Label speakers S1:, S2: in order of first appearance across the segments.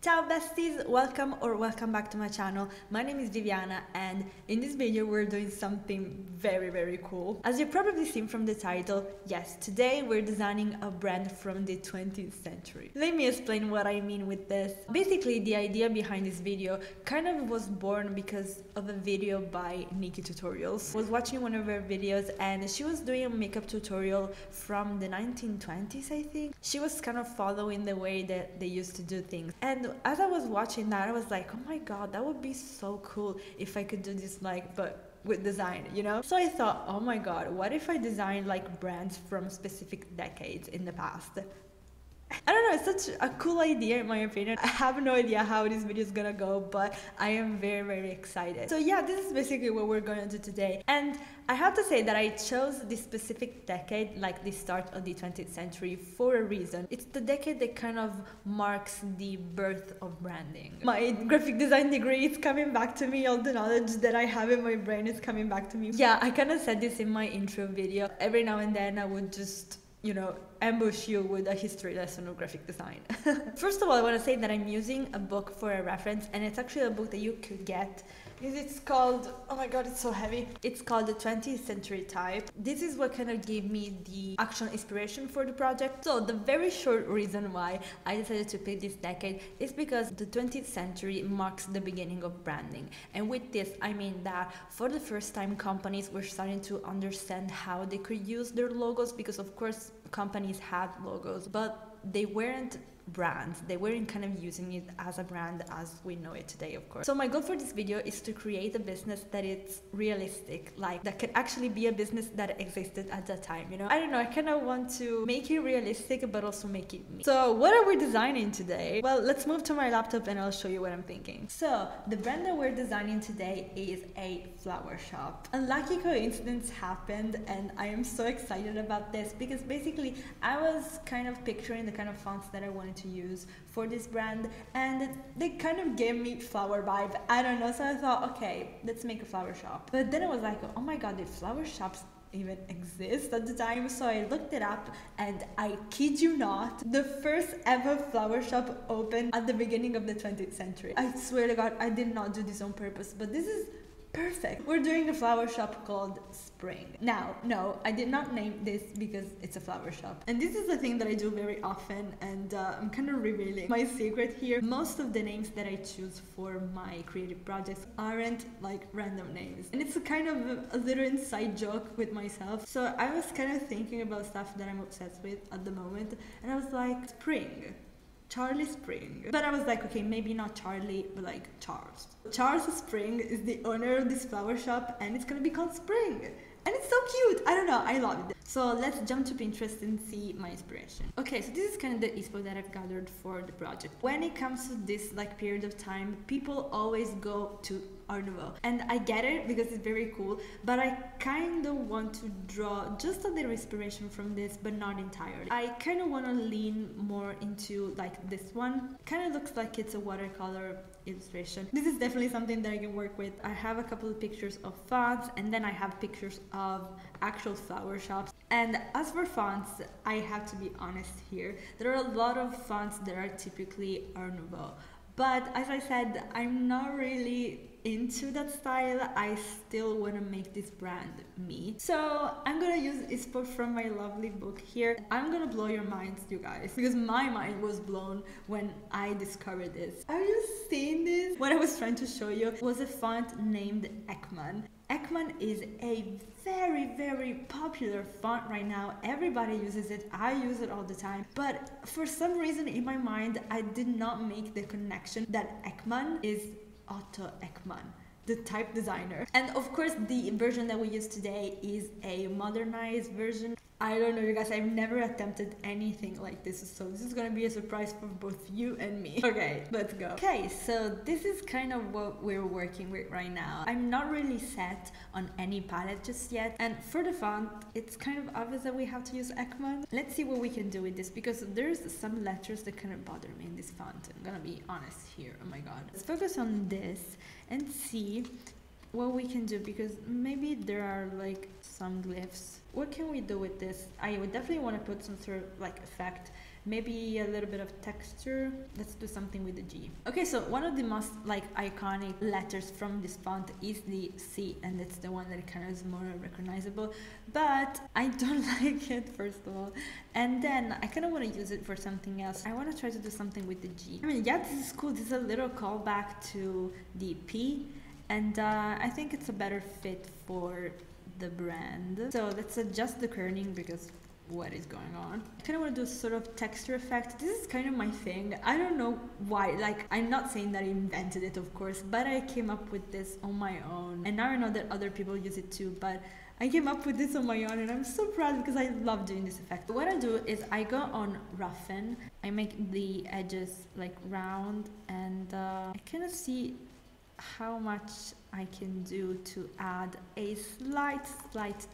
S1: Ciao besties, welcome back to my channel. My name is Viviana and in this video we're doing something very cool. As you've probably seen from the title, yes, today we're designing a brand from the 20th century. Let me explain what I mean with this. Basically, the idea behind this video kind of was born because of a video by Nikki Tutorials. I was watching one of her videos and she was doing a makeup tutorial from the 1920s, I think. She was kind of following the way that they used to do things. And as I was watching that, I was like, oh my god, that would be so cool if I could do this, but with design, you know? So I thought, oh my god, what if I design like brands from specific decades in the past? I don't know, it's such a cool idea in my opinion. I have no idea how this video is gonna go, but I am very excited. So yeah, this is basically what we're gonna do today. And I have to say that I chose this specific decade, like the start of the 20th century, for a reason. It's the decade that kind of marks the birth of branding. My graphic design degree is coming back to me, all the knowledge that I have in my brain is coming back to me. Yeah, I kind of said this in my intro video. Every now and then I would just, you know, ambush you with a history lesson of graphic design. First of all, I want to say that I'm using a book for a reference, and it's actually a book that you could get. It's called, oh my god, it's so heavy. It's called The 20th Century Type. This is what kind of gave me the actual inspiration for the project. So the very short reason why I decided to pick this decade is because the 20th century marks the beginning of branding. And with this, I mean that for the first time, companies were starting to understand how they could use their logos, because of course companies had logos, but they weren't brands. They weren't kind of using it as a brand as we know it today, of course. So my goal for this video is to create a business that is realistic, like that could actually be a business that existed at that time, you know? I don't know, I kind of want to make it realistic but also make it me. So what are we designing today? Well, let's move to my laptop and I'll show you what I'm thinking. So the brand that we're designing today is a flower shop. A lucky coincidence happened and I am so excited about this because basically I was kind of picturing the kind of fonts that I wanted to use for this brand and they kind of gave me flower vibe. I don't know, so I thought, okay, let's make a flower shop. But then I was like, oh my god, did flower shops even exist at the time? So I looked it up and I kid you not, the first ever flower shop opened at the beginning of the 20th century. I swear to god, I did not do this on purpose, but this is perfect. We're doing a flower shop called Spring. Now, no, I did not name this because it's a flower shop. And this is the thing that I do very often, and I'm kind of revealing my secret here. Most of the names that I choose for my creative projects aren't like random names. And it's a kind of a little inside joke with myself. So I was kind of thinking about stuff that I'm obsessed with at the moment, and I was like, Spring. Charlie Spring. But I was like, okay, maybe not Charlie, but like Charles. Charles Spring is the owner of this flower shop and it's gonna be called Spring. And it's so cute. I don't know, I love it. So let's jump to Pinterest and see my inspiration. Okay, so this is kind of the inspo that I've gathered for the project. When it comes to this like period of time, people always go to Art Nouveau. And I get it because it's very cool, but I kind of want to draw just a little inspiration from this, but not entirely. I kind of want to lean more into like this one. Kind of looks like it's a watercolor illustration. This is definitely something that I can work with. I have a couple of pictures of fonts and then I have pictures of actual flower shops. And as for fonts, I have to be honest here. There are a lot of fonts that are typically Art Nouveau. But as I said, I'm not really into that style. I still want to make this brand me. So I'm gonna use inspo from my lovely book here. I'm gonna blow your minds, you guys, because my mind was blown when I discovered this. Are you seeing this? What I was trying to show you was a font named Ekman. Ekman is a very popular font right now. Everybody uses it. I use it all the time. But for some reason in my mind, I did not make the connection that Ekman is Otto Ekman, the type designer. And of course, the version that we use today is a modernized version. I don't know, you guys, I've never attempted anything like this, so this is gonna be a surprise for both you and me. Okay, let's go. Okay, so this is kind of what we're working with right now. I'm not really set on any palette just yet, and for the font, it's kind of obvious that we have to use Ekman. Let's see what we can do with this, because there's some letters that kind of bother me in this font. I'm gonna be honest here, oh my god. Let's focus on this and see what we can do, because maybe there are like some glyphs. What can we do with this? I would definitely want to put some sort of like effect maybe a little bit of texture. Let's do something with the G. Okay, so one of the most like iconic letters from this font is the C, and it's the one that kind of is more recognizable, but I don't like it, first of all, and then I kind of want to use it for something else. I want to try to do something with the G. I mean, yeah, this is cool. This is a little callback to the P, and I think it's a better fit for the brand. So let's adjust the kerning because what is going on? I kind of want to do sort of texture effect. This is kind of my thing. I don't know why. Like, I'm not saying that I invented it, of course, but I came up with this on my own. And now I know that other people use it too, but I came up with this on my own and I'm so proud because I love doing this effect. What I do is I go on roughen. I make the edges like round, and I kind of see how much I can do to add a slight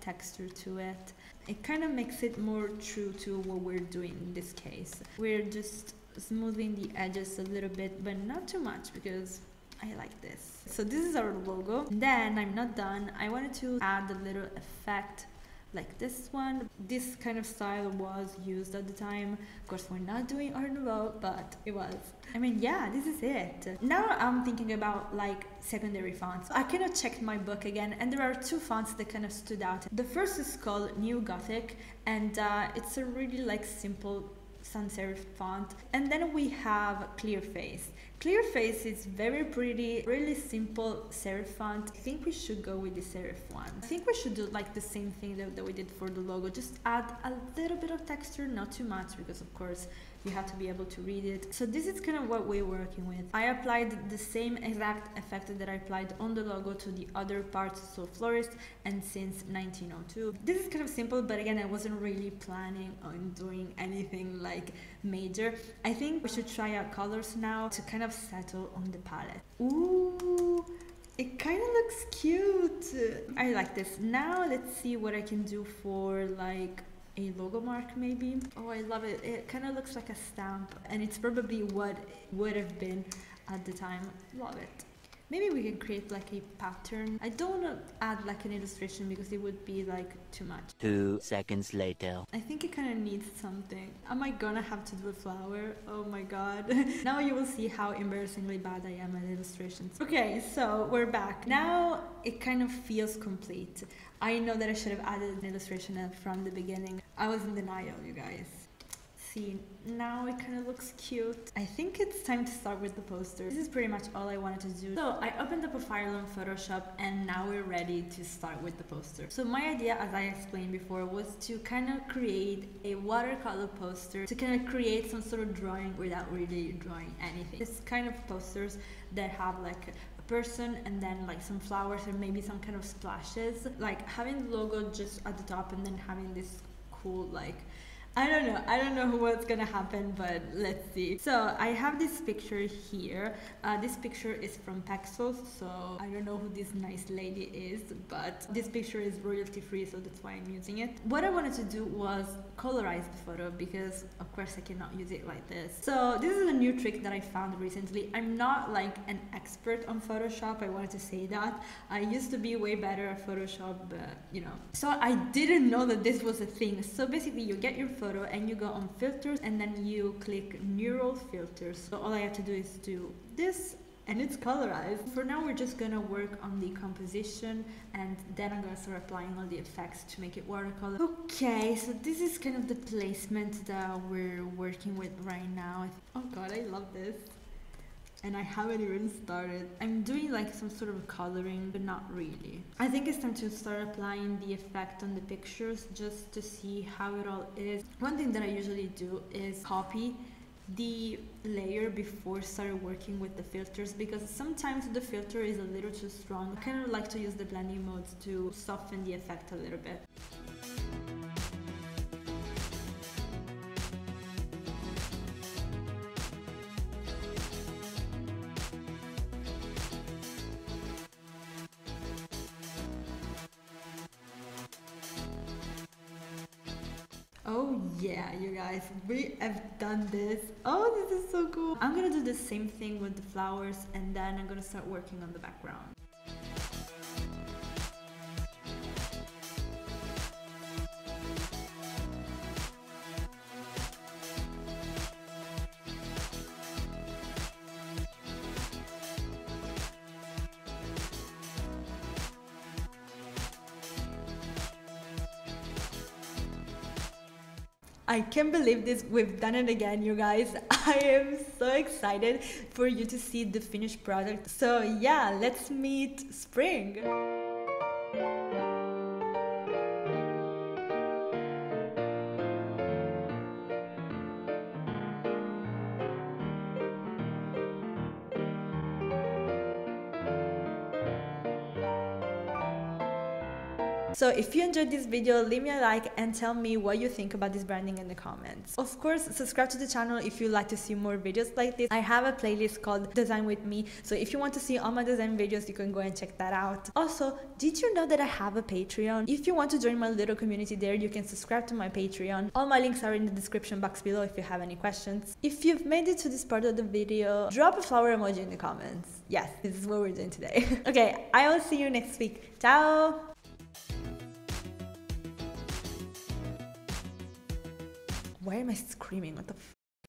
S1: texture to it. It kind of makes it more true to what we're doing in this case. We're just smoothing the edges a little bit, but not too much because I like this. So this is our logo. Then I'm not done. I wanted to add a little effect like this one. This kind of style was used at the time. Of course, we're not doing Art Nouveau, but it was. I mean, yeah, this is it. Now I'm thinking about like secondary fonts. I kind of checked my book again, and there are two fonts that kind of stood out. The first is called New Gothic, and it's a really like simple sans serif font. And then we have Clearface. Clearface is very pretty, really simple serif font. I think we should go with the serif one. I think we should do like the same thing that we did for the logo. Just add a little bit of texture, not too much, because of course you have to be able to read it. So this is kind of what we're working with. I applied the same exact effect that I applied on the logo to the other parts, so Florist and Since 1902. This is kind of simple, but again, I wasn't really planning on doing anything like major. I think we should try out colors now to kind of settle on the palette. Ooh, it kind of looks cute. I like this. Now let's see what I can do for like a logo mark maybe. Oh, I love it. It kind of looks like a stamp, and it's probably what would have been at the time. Love it. Maybe we can create like a pattern. I don't want to add like an illustration because it would be like too much.
S2: 2 seconds later.
S1: I think it kind of needs something. Am I gonna have to do a flower? Oh my god. Now you will see how embarrassingly bad I am at illustrations. Okay, so we're back. Now it kind of feels complete. I know that I should have added an illustration from the beginning. I was in denial, you guys. See, now it kind of looks cute. I think it's time to start with the poster. This is pretty much all I wanted to do. So I opened up a file on Photoshop, and now we're ready to start with the poster. So my idea, as I explained before, was to kind of create a watercolor poster, to kind of create some sort of drawing without really drawing anything. This kind of posters that have like a person and then like some flowers or maybe some kind of splashes, like having the logo just at the top and then having this cool like, I don't know what's gonna happen, but let's see. So I have this picture here. This picture is from Pexels, so I don't know who this nice lady is, but this picture is royalty free, so that's why I'm using it. What I wanted to do was colorize the photo because of course I cannot use it like this. So this is a new trick that I found recently. I'm not like an expert on Photoshop, I wanted to say that. I used to be way better at Photoshop, but you know. So I didn't know that this was a thing. So basically you get your photo and you go on filters and then you click neural filters. So all I have to do is do this and it's colorized. For now we're just gonna work on the composition and then I'm gonna start applying all the effects to make it watercolor. Okay, so this is kind of the placement that we're working with right now. Oh god, I love this. And I haven't even started. I'm doing like some sort of coloring, but not really. I think it's time to start applying the effect on the pictures just to see how it all is. One thing that I usually do is copy the layer before start working with the filters, because sometimes the filter is a little too strong. I kind of like to use the blending modes to soften the effect a little bit. Oh yeah, you guys, we have done this. Oh, this is so cool. I'm gonna do the same thing with the flowers and then I'm gonna start working on the background. I can't believe this, we've done it again, you guys. I am so excited for you to see the finished product. So yeah, let's meet spring. So if you enjoyed this video, leave me a like and tell me what you think about this branding in the comments. Of course, subscribe to the channel if you'd like to see more videos like this. I have a playlist called Design With Me, so if you want to see all my design videos, you can go and check that out. Also, did you know that I have a Patreon? If you want to join my little community there, you can subscribe to my Patreon. All my links are in the description box below if you have any questions. If you've made it to this part of the video, drop a flower emoji in the comments. Yes, this is what we're doing today. Okay, I will see you next week. Ciao! Why am I screaming? What the f—